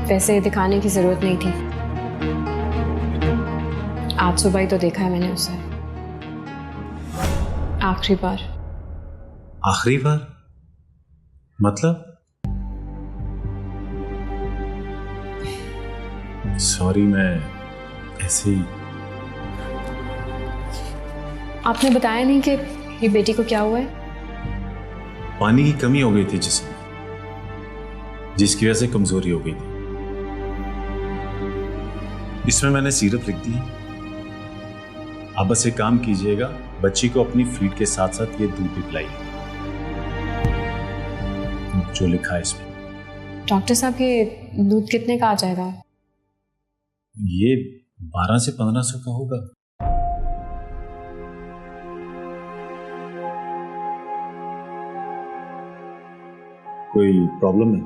वैसे दिखाने की जरूरत नहीं थी। आज सुबह ही तो देखा है मैंने उसे आखिरी बार। आखिरी बार मतलब? सॉरी, मैं ऐसे ही। आपने बताया नहीं कि ये बेटी को क्या हुआ है? पानी की कमी हो गई थी जिसमें, जिसकी वजह से कमजोरी हो गई थी। इसमें मैंने सीरप लिख दी है। आप बस एक काम कीजिएगा, बच्ची को अपनी फीड के साथ साथ ये दूध भी पिलाइए जो लिखा है इसमें। डॉक्टर साहब, ये दूध कितने का आ जाएगा? ये 1200 से 1500 का होगा। कोई प्रॉब्लम है?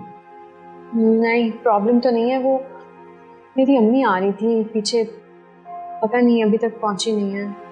नहीं, प्रॉब्लम तो नहीं है। वो मेरी अम्मी आ रही थी पीछे, पता नहीं अभी तक पहुंची नहीं है।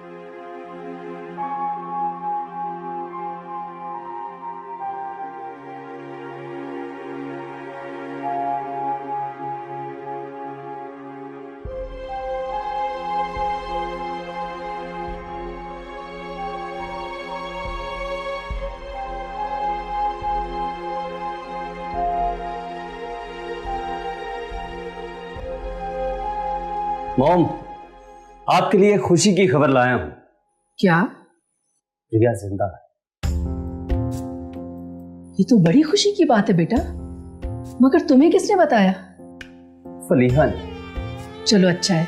मॉम, आपके लिए खुशी की खबर लाया हूं। क्या? रिया जिंदा है। ये तो बड़ी खुशी की बात है बेटा, मगर तुम्हें किसने बताया? फलीहा ने। चलो अच्छा है,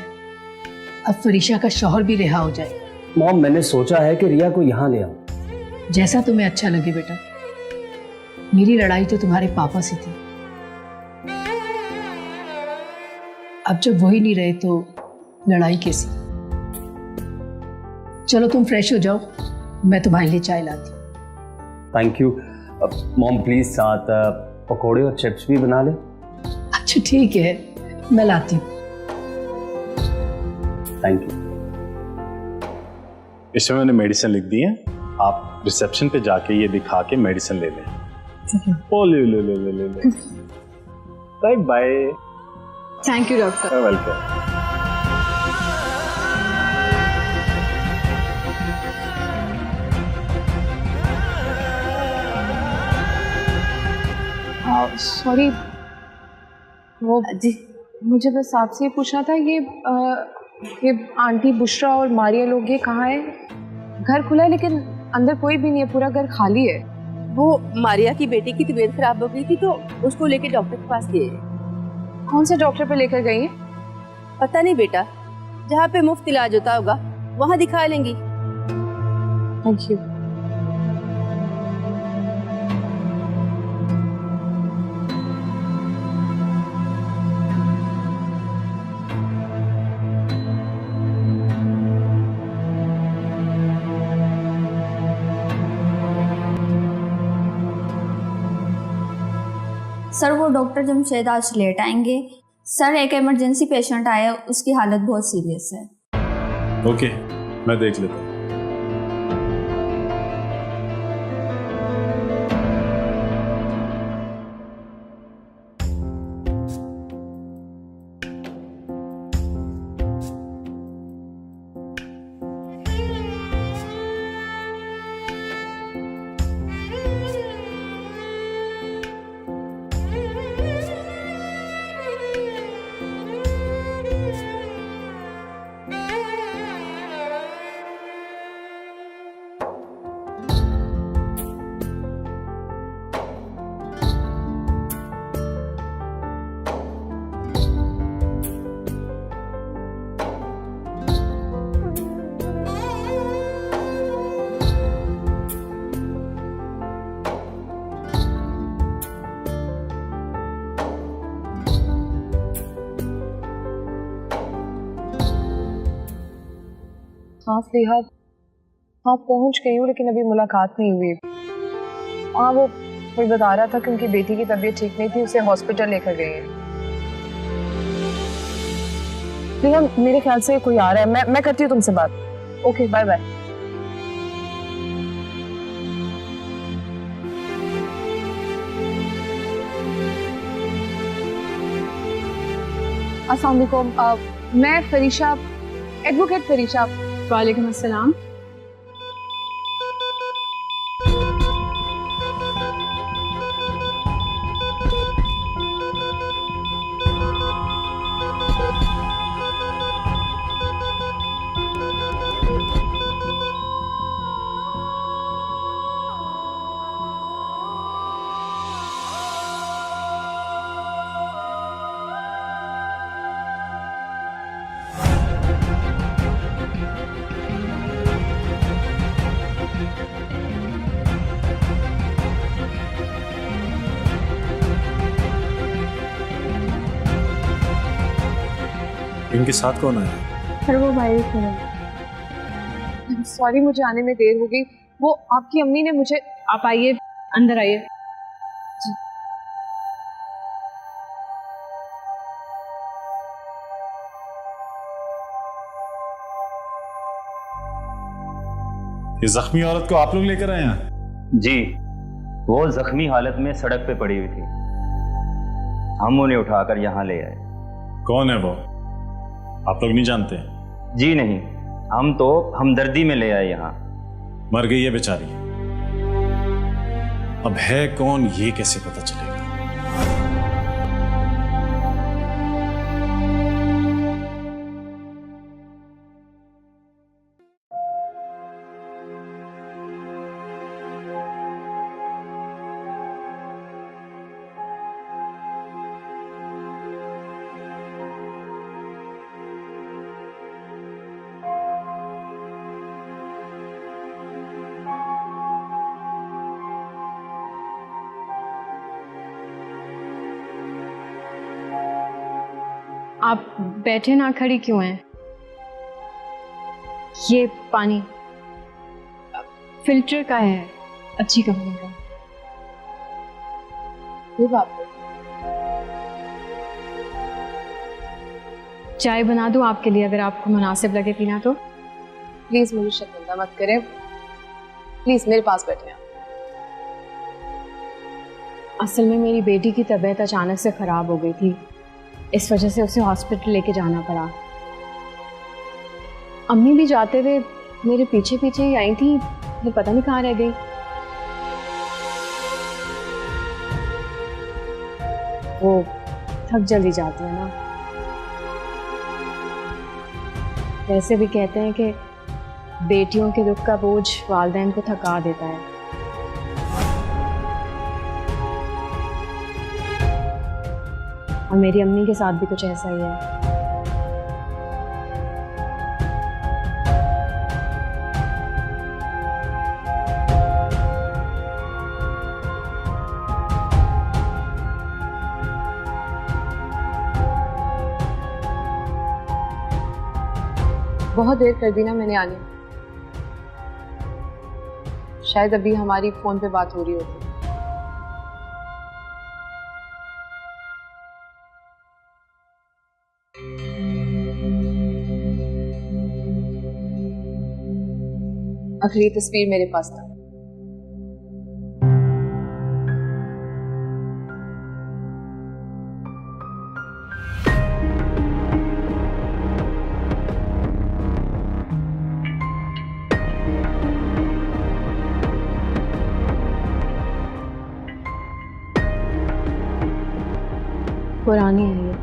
अब फरीशा का शौहर भी रिहा हो जाए। मॉम, मैंने सोचा है कि रिया को यहाँ ले आऊं। जैसा तुम्हें अच्छा लगे बेटा। मेरी लड़ाई तो तुम्हारे पापा से थी, अब जब वही नहीं रहे तो लड़ाई कैसी? चलो तुम फ्रेश हो जाओ, मैं तुम्हारे लिए चाय लाती हूँ। थैंक यू मॉम, प्लीज साथ पकोड़े और चिप्स भी बना ले। अच्छा ठीक है, मैं लाती हूँ। Thank you. इसमें मैंने मेडिसिन लिख दी है, आप रिसेप्शन पे जाके ये दिखा के मेडिसिन ले लें। ओ ले ले ले ले ले ले। Bye bye. Thank you doctor. Welcome. Sorry, वो जी मुझे बस आपसे ये पूछना था, ये आंटी बुशरा और मारिया लोग ये कहाँ है? घर खुला है लेकिन अंदर कोई भी नहीं है, पूरा घर खाली है। वो मारिया की बेटी की तबीयत खराब हो गई थी तो उसको लेके डॉक्टर के पास गए। कौन से डॉक्टर पे लेकर गई है? पता नहीं बेटा, जहाँ पे मुफ्त इलाज होता होगा वहाँ दिखा लेंगी। Thank you. सर वो डॉक्टर जमशेद आज लेट आएंगे। सर एक इमरजेंसी पेशेंट आया, उसकी हालत बहुत सीरियस है। ओके, मैं देख लेता हूँ। हाँ स्नेहा, हाँ पहुंच गई हूँ लेकिन अभी मुलाकात नहीं हुई। हाँ वो कोई बता रहा था कि उनकी बेटी की तबीयत ठीक नहीं थी, उसे हॉस्पिटल लेकर गए हैं। स्नेहा मेरे ख्याल से कोई आ रहा है, मैं करती हूँ तुमसे बात। Okay bye bye. अस्सलाम वालेकुम, मैं फरीशा, एडवोकेट फरीशा। वालेकुम अस्सलाम। इनके साथ कौन आया? सर वो भाई थे। सॉरी मुझे आने में देर हो गई, वो आपकी अम्मी ने मुझे। आप आइए, अंदर आइए। ये जख्मी औरत को आप लोग लेकर आए हैं? जी, वो जख्मी हालत में सड़क पे पड़ी हुई थी, हम उन्हें उठाकर यहाँ ले आए। कौन है वो? आप लोग नहीं जानते? जी नहीं, हम तो हमदर्दी में ले आए यहाँ। मर गई है बेचारी, अब है कौन ये कैसे पता चलेगा? आप बैठे ना, खड़ी क्यों हैं? ये पानी फिल्टर का है, अच्छी कंपनी का। ये बात है। चाय बना दूं आपके लिए अगर आपको मुनासिब लगे पीना तो? प्लीज मुझे शर्मिंदा मत करें, प्लीज मेरे पास बैठे आप। असल में मेरी बेटी की तबीयत अचानक से खराब हो गई थी, इस वजह से उसे हॉस्पिटल लेके जाना पड़ा। अम्मी भी जाते हुए मेरे पीछे पीछे ही आई थी, फिर पता नहीं कहाँ रह गई। वो थक जल्दी जाती है ना। वैसे भी कहते हैं कि बेटियों के दुख का बोझ वालिदैन को थका देता है। और मेरी अम्मी के साथ भी कुछ ऐसा ही है। बहुत देर कर दी ना मैंने आने, शायद अभी हमारी फोन पे बात हो रही होती। आखिरी तस्वीर मेरे पास था। पुरानी है ये।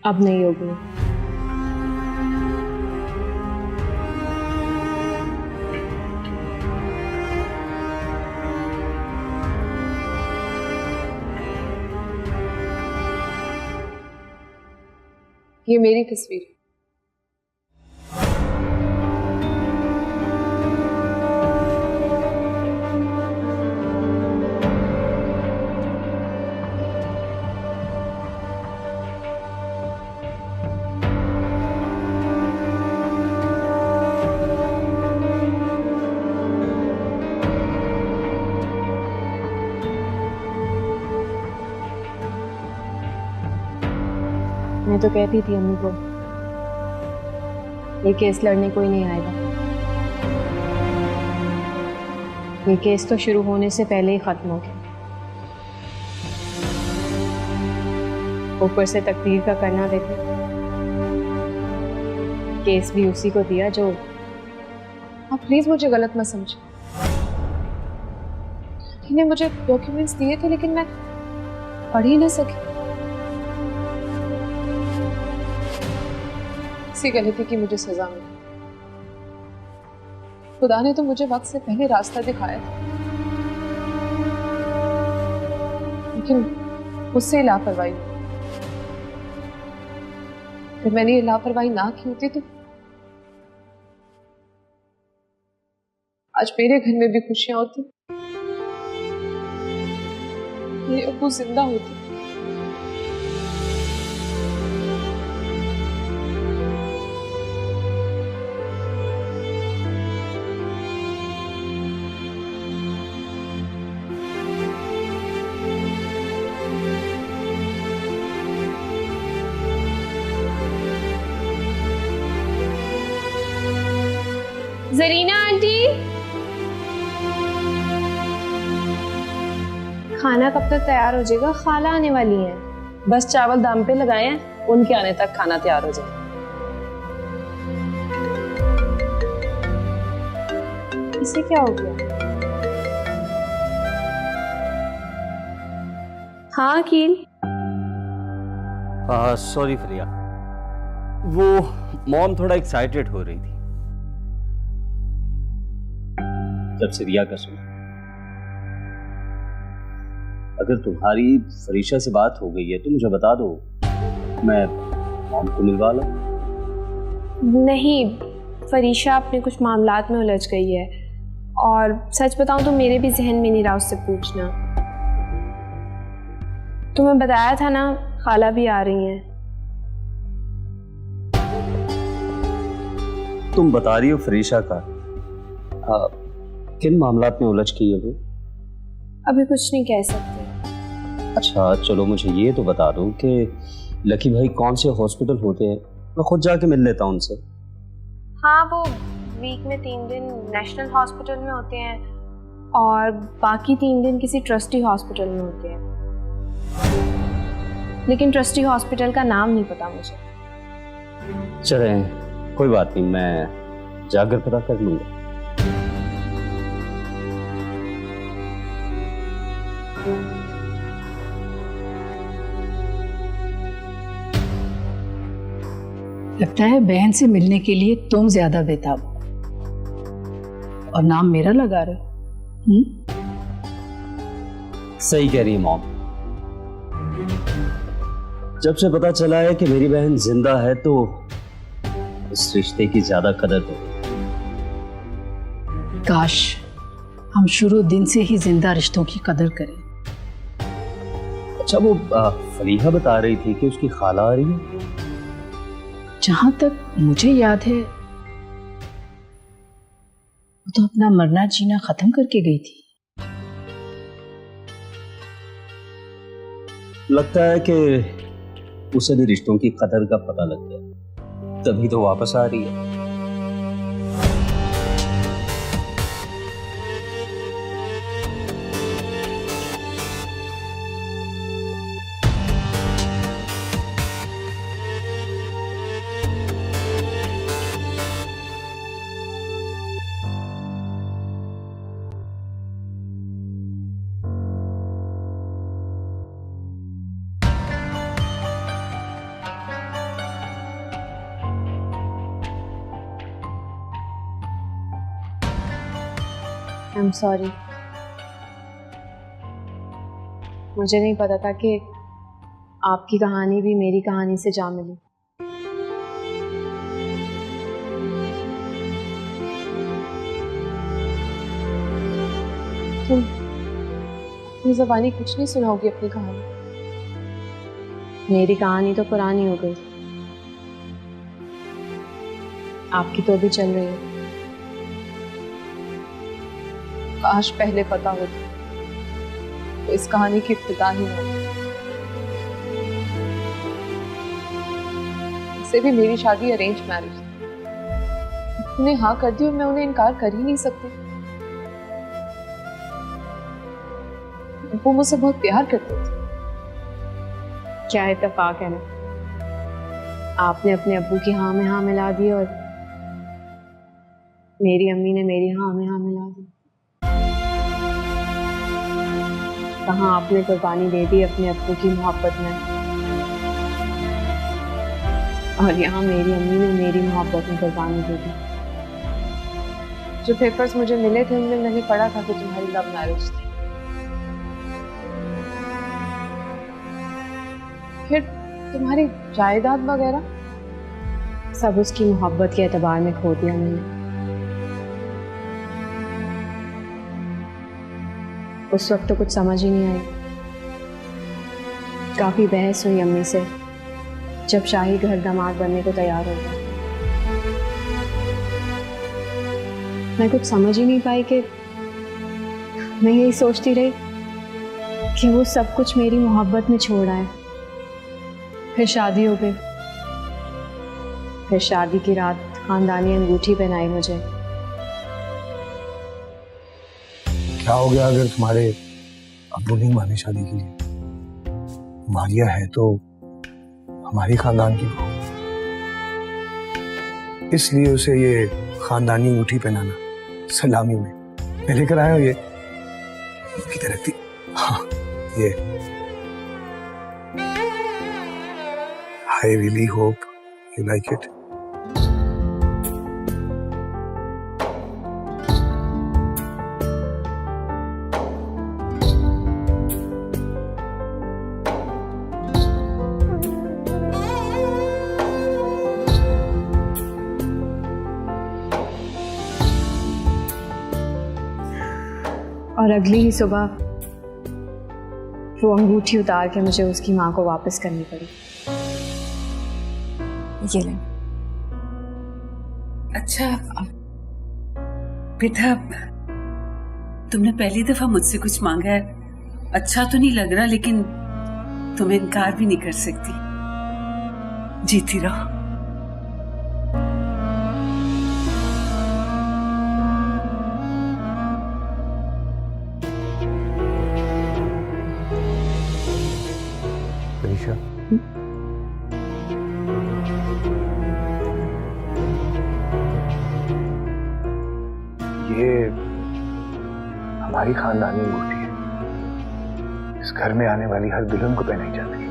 अब नहीं होगी। ये मेरी तस्वीर है। मैं तो कहती थी अम्मी को ये केस लड़ने कोई नहीं आएगा। ये केस तो शुरू होने से पहले ही खत्म हो गया। ऊपर से तकदीर का करना देखे, केस भी उसी को दिया जो। आप प्लीज मुझे गलत मत समझे। इन्हें मुझे डॉक्यूमेंट्स दिए थे लेकिन मैं पढ़ ही ना सकी। इसी गलती की मुझे सजा मिली। खुदा ने तो मुझे वक्त से पहले रास्ता दिखाया था, लेकिन मुझसे लापरवाही हुई। अगर मैंने ये लापरवाही ना की होती तो आज मेरे घर में भी खुशियां होती, मेरे अब्बू जिंदा होते। जरीना आंटी, खाना कब तक तैयार हो जाएगा? खाला आने वाली है। बस चावल दाम पे लगाए हैं, उनके आने तक खाना तैयार हो जाए। इसे क्या हो गया? हाँ अकील। सॉरी फ्रिया, वो मॉम थोड़ा एक्साइटेड हो रही थी जब से रिया का सुना। अगर तुम्हारी फरीशा से बात हो गई है तो मुझे बता दो, मैं मॉम को मिलवा लूं। नहीं, फरीशा अपने कुछ मामलात में उलझ गई है, और सच बताऊं तो मेरे भी जहन में नहीं रहा उससे पूछना। तुम्हें बताया था ना, खाला भी आ रही हैं। तुम बता रही हो फरीशा का किन मामलात में उलझ गई है वो? अभी कुछ नहीं कह सकते। अच्छा चलो, मुझे ये तो बता दो कि लकी भाई कौन से हॉस्पिटल होते हैं, मैं खुद जाके मिल लेता हूँ उनसे। हाँ, वो वीक में 3 दिन नेशनल हॉस्पिटल में होते हैं और बाकी 3 दिन किसी ट्रस्टी हॉस्पिटल में होते हैं, लेकिन ट्रस्टी हॉस्पिटल का नाम नहीं पता मुझे। चले कोई बात नहीं, मैं जाकर पता कर लूंगा। लगता है बहन से मिलने के लिए तुम ज्यादा बेताब हो, और नाम मेरा लगा रहे हो। सही कह रही है मॉम। जब से पता चला है कि मेरी बहन जिंदा है तो इस रिश्ते की ज्यादा कदर हो। काश हम शुरू दिन से ही जिंदा रिश्तों की कदर करें। अच्छा, वो फरीहा बता रही थी कि उसकी खाला आ रही है। जहां तक मुझे याद है वो तो अपना मरना जीना खत्म करके गई थी। लगता है कि उसे भी रिश्तों की कदर का पता लग गया, तभी तो वापस आ रही है। आई एम सॉरी, मुझे नहीं पता था कि आपकी कहानी भी मेरी कहानी से जा मिली। तुम ज़बानी कुछ नहीं सुनाओगी अपनी कहानी? मेरी कहानी तो पुरानी हो गई, आपकी तो अभी चल रही है। काश पहले पता होता तो इस कहानी की इब्तिदा ही ना। इससे भी मेरी शादी अरेंज मैरिज थी, उन्हें हाँ कर दी और मैं उन्हें इनकार कर ही नहीं सकती। वो मुझसे बहुत प्यार करते थे। क्या इत्तेफाक है ना, आपने अपने अब्बू की हाँ में हाँ मिला दी और मेरी अम्मी ने मेरी हाँ में हाँ मिला दी। कहाँ आपने कुर्बानी दे दी अपने अब्बू की मोहब्बत में, और यहाँ मेरी अम्मी ने मेरी मोहब्बत में कुर्बानी दे दी। जो पेपर्स मुझे मिले थे उनमें मैंने पढ़ा था कि तुम्हारी लव मैरिज थी। फिर तुम्हारी जायदाद वगैरह सब उसकी मोहब्बत के एतबार में खो दिया मैंने। उस वक्त तो कुछ समझ ही नहीं आई। काफी बहस हुई अम्मी से जब शाही घर दामाद बनने को तैयार हो गया। मैं कुछ समझ ही नहीं पाई कि मैं यही सोचती रही कि वो सब कुछ मेरी मोहब्बत में छोड़ आए। फिर शादी हो गई। फिर शादी की रात खानदानी अंगूठी पहनाई मुझे। क्या हो गया अगर तुम्हारे अब्बू नहीं माने शादी के लिए? मारिया है तो हमारी खानदान की बहू, इसलिए उसे ये खानदानी अंगूठी पहनाना सलामी में मैं लेकर आया हूं। ये की तरह थी। हाँ, ये I really hope you like it. और अगली ही सुबह वो अंगूठी उतार के मुझे उसकी माँ को वापस करनी पड़ी। ये ले। अच्छा बेटा, तुमने पहली दफा मुझसे कुछ मांगा है। अच्छा तो नहीं लग रहा, लेकिन तुम इनकार भी नहीं कर सकती। जीती रहो। फरीशा, ये हमारी खानदानी अंगूठी है। इस घर में आने वाली हर दुल्हन को पहनाई जाती है।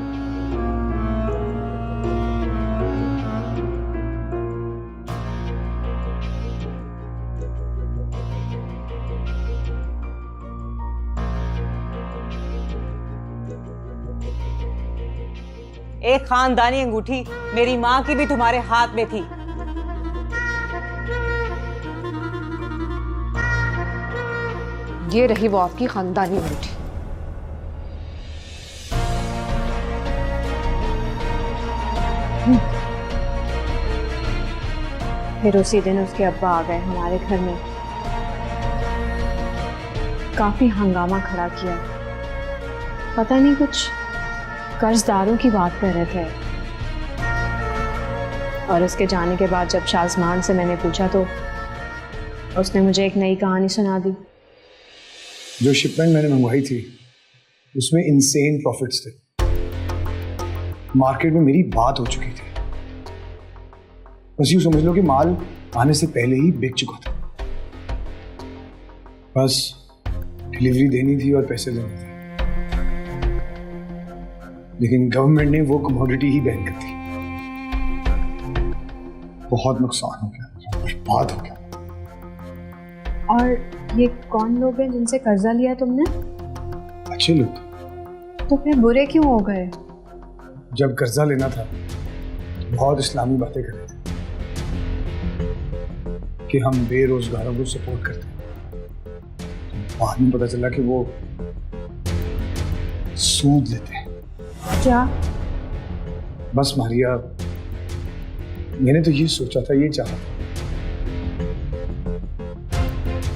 एक खानदानी अंगूठी मेरी माँ की भी तुम्हारे हाथ में थी। ये रही वो आपकी खानदानी अंगूठी। फिर उसी दिन उसके अब्बा आ गए हमारे घर में। काफी हंगामा खड़ा किया। पता नहीं कुछ कर्जदारों की बात कर रहे थे। और उसके जाने के बाद जब शाजमान से मैंने पूछा तो उसने मुझे एक नई कहानी सुना दी। जो शिपमेंट मैंने मंगवाई थी उसमें इनसेन प्रॉफिट्स थे। मार्केट में मेरी बात हो चुकी थी। बस यूं समझ लो कि माल आने से पहले ही बिक चुका था। बस डिलीवरी देनी थी और पैसे देने थे। लेकिन गवर्नमेंट ने वो कमोडिटी ही बैन कर दी। बहुत नुकसान हो गया, बर्बाद हो गया। और ये कौन लोग हैं जिनसे कर्जा लिया तुमने? अच्छे लोग। तो फिर बुरे क्यों हो गए? जब कर्जा लेना था तो बहुत इस्लामी बातें कर रहे थे कि हम बेरोजगारों को सपोर्ट करते हैं। बाद में पता चला कि वो सूद लेते हैं। क्या? बस मारिया, मैंने तो ये सोचा था, ये चाहा था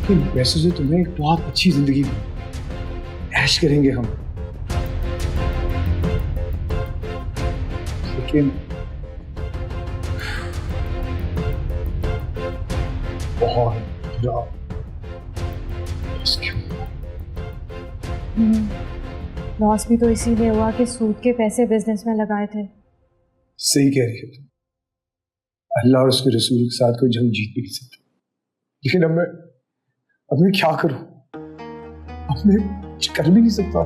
कि वैसे से तुम्हें एक बहुत अच्छी जिंदगी दी, ऐश करेंगे हम, लेकिन बहुत बुरा लॉस भी तो इसीलिए हुआ कि सूद के पैसे बिजनेस में लगाए थे। सही कह रही है तुम। अल्लाह और उसके रसूल के साथ कोई जंग जीत भी नहीं सकता, लेकिन अब मैं क्या करूं? अब मैं कुछ कर भी नहीं सकता।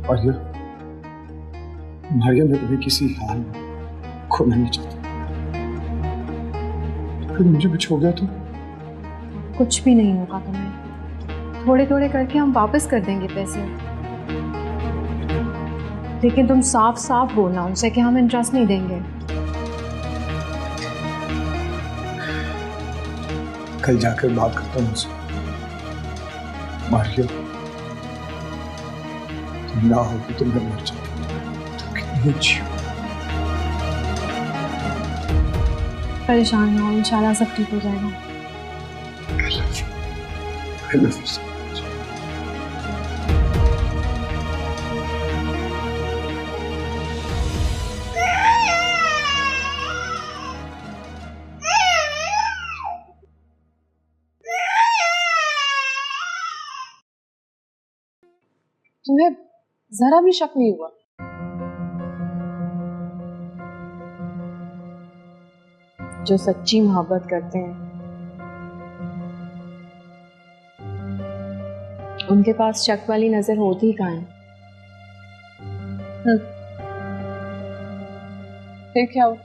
और ये मारिया, मैं तुम्हें किसी हाल में खोना नहीं चाहता। अगर मुझे कुछ हो गया तो? कुछ भी नहीं होगा तुम्हें, थोड़े थोड़े करके हम वापस कर देंगे पैसे, लेकिन तुम साफ साफ बोलना उनसे कि हम इंटरेस्ट नहीं देंगे। कल जाकर बात करता हूँ उनसे। मारिया, तुम ना होगी तो मैं मर जाऊंगा। तुम कितनी अच्छी हो। परेशान ना हो, इंशाल्लाह सब ठीक हो जाएगा। I love you so much. तुम्हें जरा भी शक नहीं हुआ? जो सच्ची मोहब्बत करते हैं उनके पास शक वाली नजर होती ही कहाँ है। फिर क्या हुआ?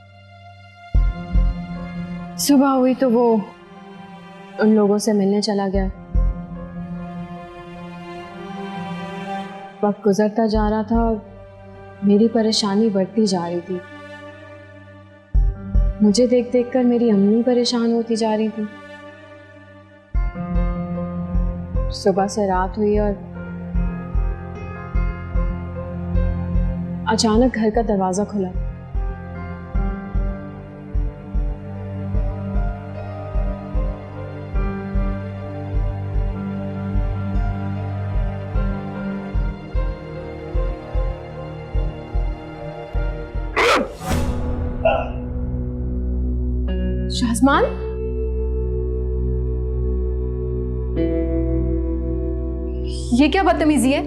सुबह हुई तो वो उन लोगों से मिलने चला गया। वक्त गुजरता जा रहा था और मेरी परेशानी बढ़ती जा रही थी। मुझे देख देख कर मेरी अम्मी परेशान होती जा रही थी। सुबह से रात हुई और अचानक घर का दरवाजा खुला। शाहजमान, ये क्या बदतमीजी है?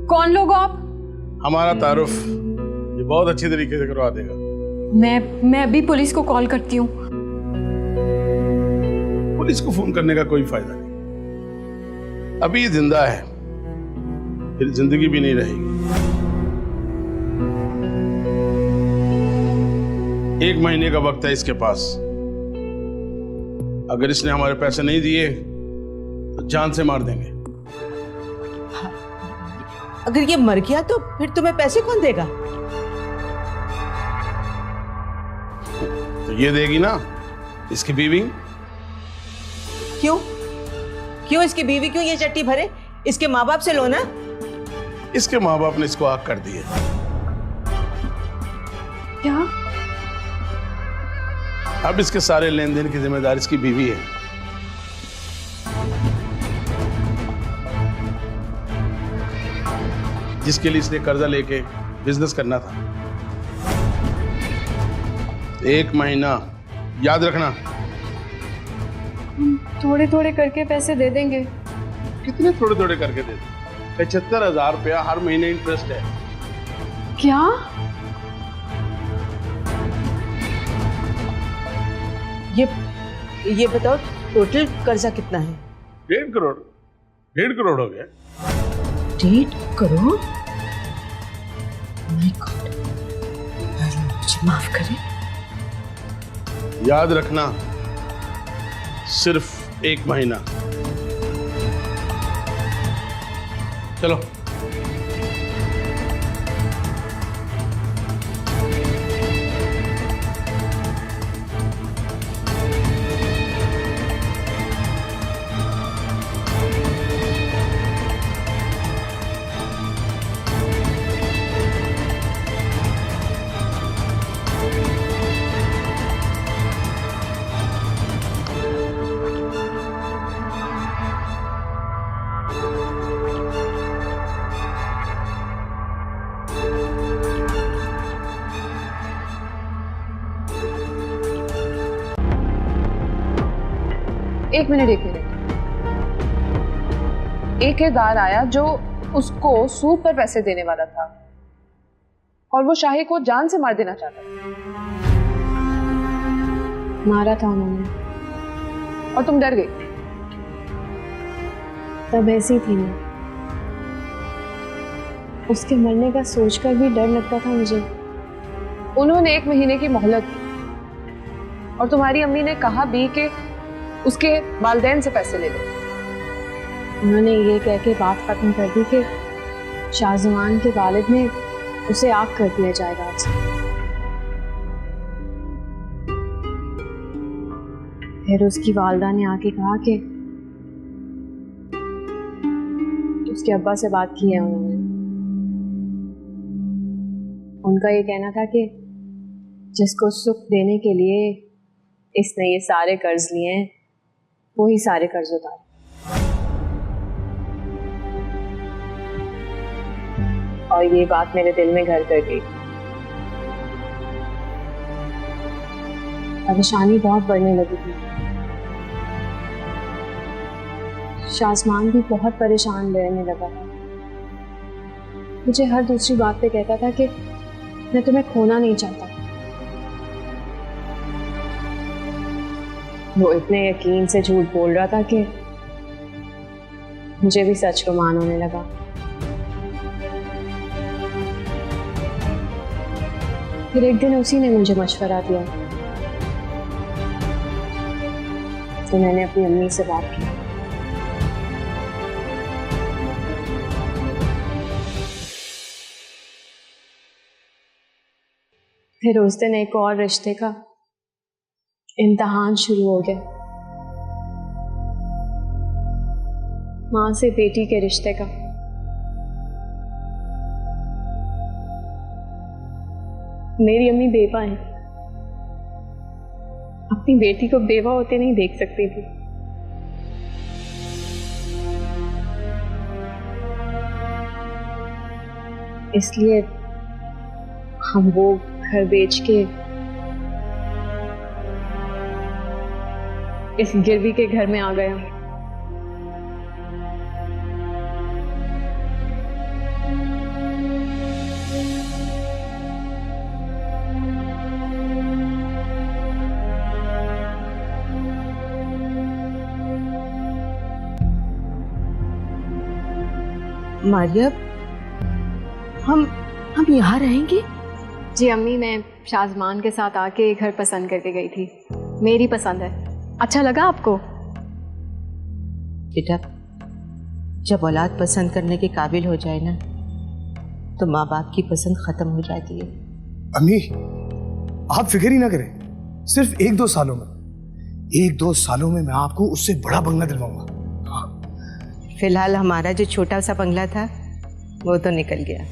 कौन लोग हो आप? हमारा तारुफ ये बहुत अच्छी तरीके से करवा देगा। मैं अभी पुलिस को कॉल करती हूँ। पुलिस को फोन करने का कोई फायदा नहीं, अभी ये जिंदा है, फिर जिंदगी भी नहीं रहेगी। 1 महीने का वक्त है इसके पास। अगर इसने हमारे पैसे नहीं दिए तो जान से मार देंगे। अगर ये मर गया तो फिर तुम्हें पैसे कौन देगा? तो ये देगी ना, इसकी बीवी। क्यों क्यों इसकी बीवी क्यों ये चट्टी भरे? इसके माँ बाप से लो ना। इसके माँ बाप ने इसको आग कर दी है। क्या? अब इसके सारे लेन देन की जिम्मेदारी इसकी बीवी है। जिसके लिए इसने कर्जा लेके बिजनेस करना था। 1 महीना, याद रखना। थोड़े थोड़े करके पैसे दे देंगे। कितने थोड़े थोड़े करके दे दें? 75,000 रुपया हर महीने इंटरेस्ट है। क्या? ये बताओ टोटल कर्जा कितना है? 1.5 करोड़। 1.5 करोड़ हो गया। 1.5 करोड़? माय गॉड, मुझे माफ करें। याद रखना, सिर्फ 1 महीना। चलो। एक मिनट। एक किरदार आया जो उसको सूद पर पैसे देने वाला था और वो शाही को जान से मार देना चाहता था। मारा था उन्होंने और तुम डर गई। तब ऐसी थी मैं, उसके मरने का सोचकर भी डर लगता था मुझे। उन्होंने 1 महीने की मोहलत दी और तुम्हारी अम्मी ने कहा भी कि उसके वालिदैन से पैसे ले लो। उन्होंने ये कह के बात खत्म कर दी कि शाहजमान के वालिद ने उसे आग कर दिया जाएगा आज से। फिर उसकी वालदा ने आके कहा कि उसके अब्बा से बात की है उन्होंने। उनका ये कहना था कि जिसको सुख देने के लिए इसने ये सारे कर्ज लिए हैं वो ही सारे कर्ज उतारे। और ये बात मेरे दिल में घर कर गई। परेशानी बहुत बढ़ने लगी थी। शाहजमान भी बहुत परेशान रहने लगा था। मुझे हर दूसरी बात पे कहता था कि मैं तुम्हें खोना नहीं चाहता। वो इतने यकीन से झूठ बोल रहा था कि मुझे भी सच को मान होने लगा। फिर एक दिन उसी ने मुझे मशवरा दिया तो मैंने अपनी अम्मी से बात की। फिर उस दिन एक और रिश्ते का इम्तिहान शुरू हो गया, माँ से बेटी के रिश्ते का। मेरी अम्मी बेवा है, अपनी बेटी को बेवा होते नहीं देख सकती थी। इसलिए हम वो घर बेच के इस गिरवी के घर में आ गया। मारिया, हम यहाँ रहेंगे? जी अम्मी, मैं शाहजमान के साथ आके घर पसंद करके गई थी। मेरी पसंद है। अच्छा लगा आपको? बेटा, जब औलाद पसंद करने के काबिल हो जाए ना तो माँ बाप की पसंद खत्म हो जाती है। अम्मी, आप फिक्र ही ना करें। सिर्फ 1-2 सालों में, 1-2 सालों में मैं आपको उससे बड़ा बंगला दिलवाऊंगा। फिलहाल हमारा जो छोटा सा बंगला था वो तो निकल गया,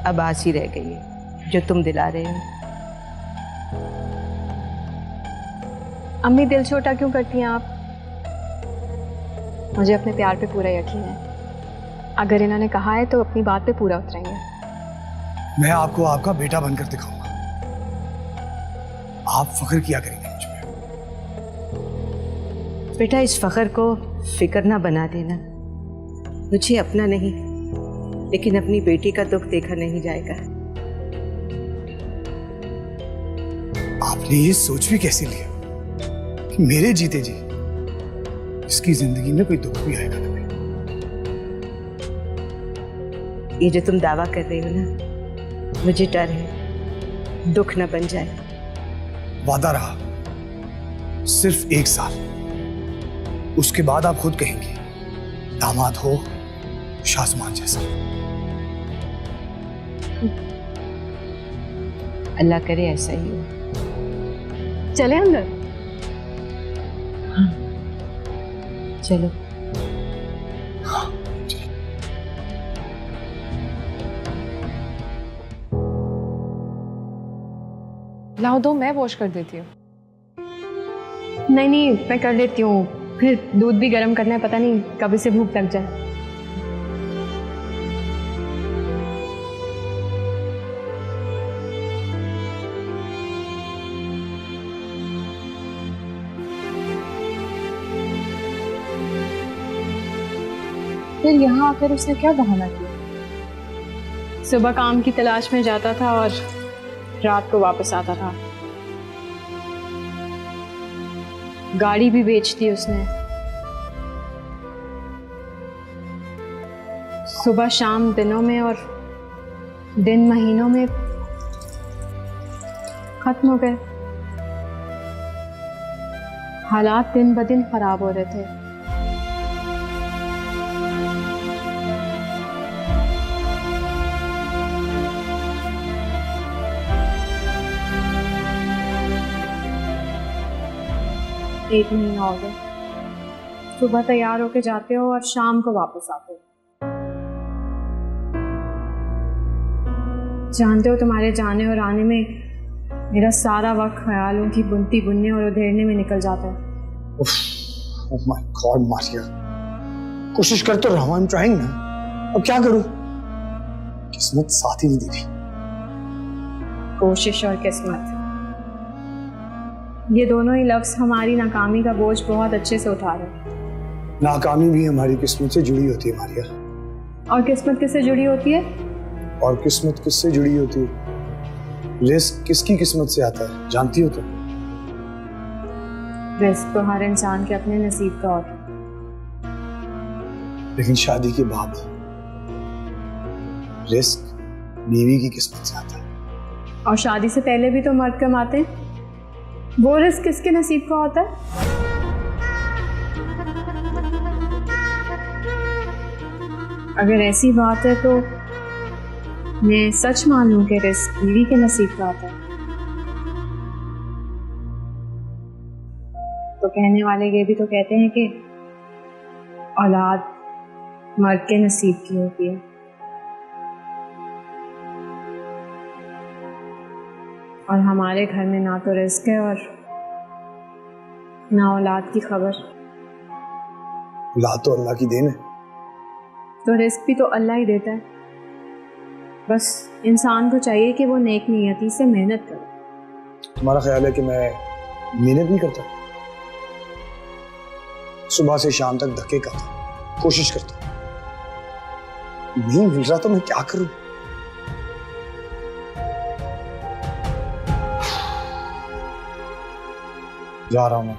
अब आस ही रह गई है जो तुम दिला रहे हो। अम्मी, दिल छोटा क्यों करती हैं आप? मुझे अपने प्यार पे पूरा यकीन है। अगर इन्होंने कहा है तो अपनी बात पे पूरा उतरेंगे। मैं आपको आपका बेटा बनकर दिखाऊंगा। आप फख्र किया करेंगे मुझ पे। बेटा, इस फख्र को फिक्र ना बना देना। मुझे अपना नहीं लेकिन अपनी बेटी का दुख देखा नहीं जाएगा। आपने ये सोच भी कैसे लिया कि मेरे जीते जी इसकी जिंदगी में कोई दुख भी आएगा कभी? ये जो तुम दावा कर रहे हो ना, मुझे डर है दुख ना बन जाए। वादा रहा, सिर्फ 1 साल, उसके बाद आप खुद कहेंगे दामाद हो शाहजमान जैसा। अल्लाह करे ऐसा ही हो। चले अंदर? हाँ, चलो। लाओ दो, मैं वॉश कर देती हूँ। नहीं, मैं कर लेती हूँ। फिर दूध भी गर्म करना है, पता नहीं कब इसे भूख लग जाए। फिर यहाँ आकर उसने क्या बहाना किया? सुबह काम की तलाश में जाता था और रात को वापस आता था। गाड़ी भी बेच दी उसने। सुबह शाम दिनों में और दिन महीनों में खत्म हो गए। हालात दिन ब दिन खराब हो रहे थे। एक महीना हो गया। सुबह तैयार होके जाते हो और शाम को वापस आते हो। जानते हो तुम्हारे जाने और आने में मेरा सारा वक्त ख्यालों की बुनती बुनने और उधेड़ने में निकल जाता है। ओह माय गॉड मारिया, कोशिश कर तो रहा हूं, आई एम ट्राइंग ना। अब क्या करूं? किस्मत साथ ही नहीं दे रही। कोशिश और किस्मत, ये दोनों ही लफ्ज हमारी नाकामी का बोझ बहुत अच्छे से उठा रहे हैं। नाकामी भी हमारी किस्मत से जुड़ी होती है मारिया। और किस्मत किससे जुड़ी होती है? और किस्मत किससे जुड़ी होती है? रिस्क किसकी किस्मत से आता है जानती हो तुम? रिस्क तो हर इंसान के अपने नसीब का होता है। लेकिन शादी के बाद रिस्क बीवी की किस्मत से आता है। और शादी से पहले भी तो मर्द कमाते हैं। वो रिस्क किसके नसीब का होता है? अगर ऐसी बात है तो मैं सच मान लूं कि रिस्क बीवी के नसीब का आता है, तो कहने वाले ये भी तो कहते हैं कि औलाद मर्द के नसीब की होती है। और हमारे घर में ना तो रिस्क है और ना औलाद की खबर। औलाद तो अल्लाह की देन है। तो रिस्क भी तो अल्लाह ही देता है। बस इंसान को चाहिए कि वो नेक नियति से मेहनत करे। तुम्हारा ख्याल है कि मैं मेहनत नहीं करता? सुबह से शाम तक धक्के खाता, कोशिश करता, नहीं मिल रहा तो मैं क्या करूं? जा रहा हूं मैं।